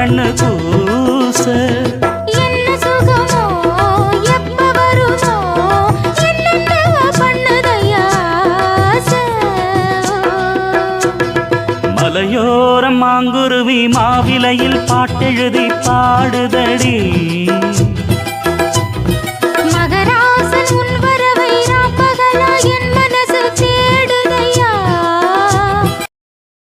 கண்ணு கூச என்ன சுகமோ எப்ப வருமோ என்னென்ன பண்ணுதையா மலையோரம் மாங்குருவி மாவிலையில் பாட்டெழுதி பாடுதடி